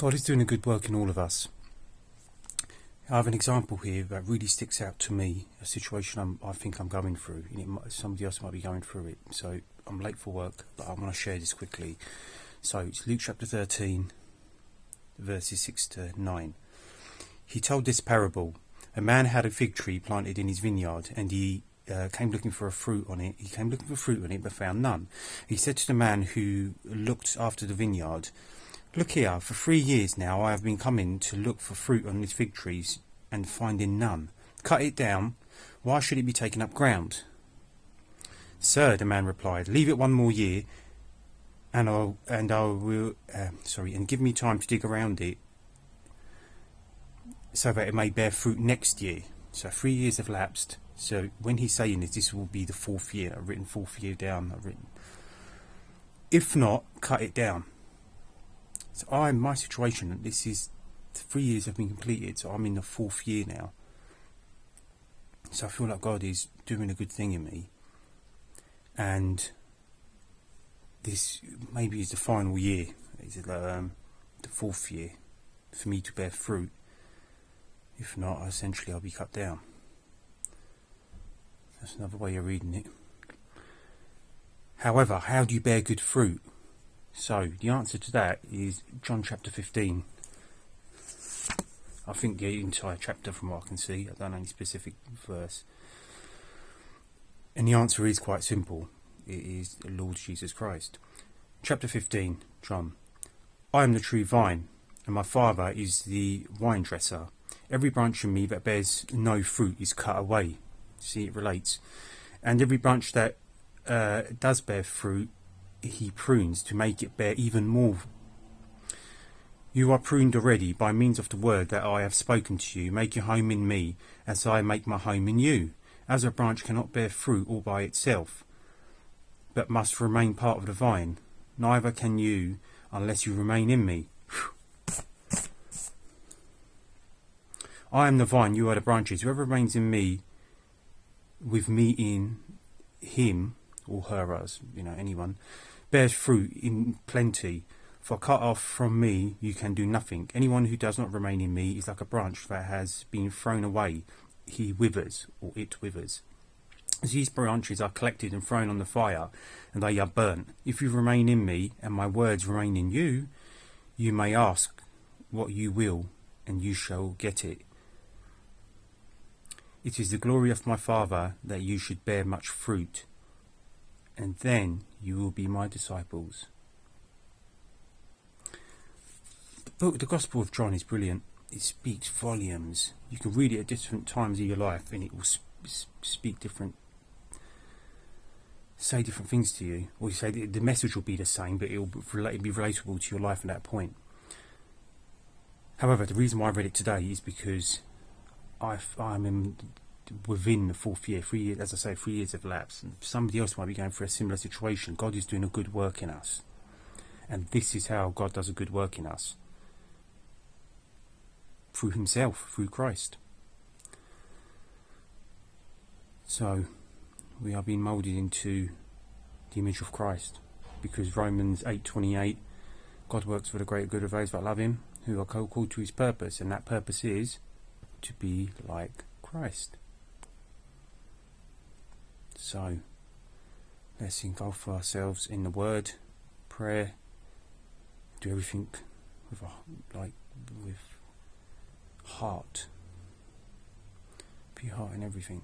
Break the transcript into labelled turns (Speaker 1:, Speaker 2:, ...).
Speaker 1: God is doing a good work in all of us. I have an example here that really sticks out to me, a situation I think I'm going through. Somebody else might be going through it. So I'm late for work, but I want to share this quickly. So it's Luke chapter 13, verses 6 to 9. He told this parable. A man had a fig tree planted in his vineyard, and he came looking for fruit on it. He came looking for fruit on it, but found none. He said to the man who looked after the vineyard, "Look here, for 3 years now I have been coming to look for fruit on these fig trees and finding none. Cut it down. Why should it be taken up ground?" "Sir," the man replied, "leave it 1 more year, and give me time to dig around it, so that it may bear fruit next year." So 3 years have lapsed. So when he's saying this will be the 4th year. I've written 4th year down. If not, cut it down. So my situation, this is 3 years have been completed, so I'm in the 4th year now. So I feel like God is doing a good thing in me, and this maybe is the final year. Is it the 4th year for me to bear fruit? If not, essentially I'll be cut down. That's another way of reading it. However, how do you bear good fruit? So the answer to that is John chapter 15. I think the entire chapter from what I can see. I don't know any specific verse. And the answer is quite simple. It is the Lord Jesus Christ. Chapter 15, John. "I am the true vine, and my Father is the vine dresser. Every branch in me that bears no fruit is cut away." See, it relates. "And every branch that does bear fruit, he prunes to make it bear even more. You are pruned already by means of the word that I have spoken to you. Make your home in me, as I make my home in you. As a branch cannot bear fruit all by itself, but must remain part of the vine, neither can you unless you remain in me. I am the vine, you are the branches. Whoever remains in me, with me in him," or her, as anyone, "bears fruit in plenty. For cut off from me you can do nothing. Anyone who does not remain in me is like a branch that has been thrown away. He withers," or it withers. "These branches are collected and thrown on the fire, and they are burnt. If you remain in me, and my words remain in you, you may ask what you will, and you shall get it. It is the glory of my Father that you should bear much fruit, and then you will be my disciples." The Gospel of John is brilliant. It speaks volumes. You can read it at different times of your life, and it will say different things to you. Or you say the message will be the same, but it will be relatable to your life at that point. However, the reason why I read it today is because I'm within the 4th year. 3 years, as I say, 3 years have lapsed, and somebody else might be going through a similar situation. God is doing a good work in us, and this is how God does a good work in us: through himself, through Christ. So we are being moulded into the image of Christ, because Romans 8:28, God works for the great good of those that love him, who are called to his purpose, and that purpose is to be like Christ. So let's engulf ourselves in the word, prayer, do everything with heart. Put your heart in everything.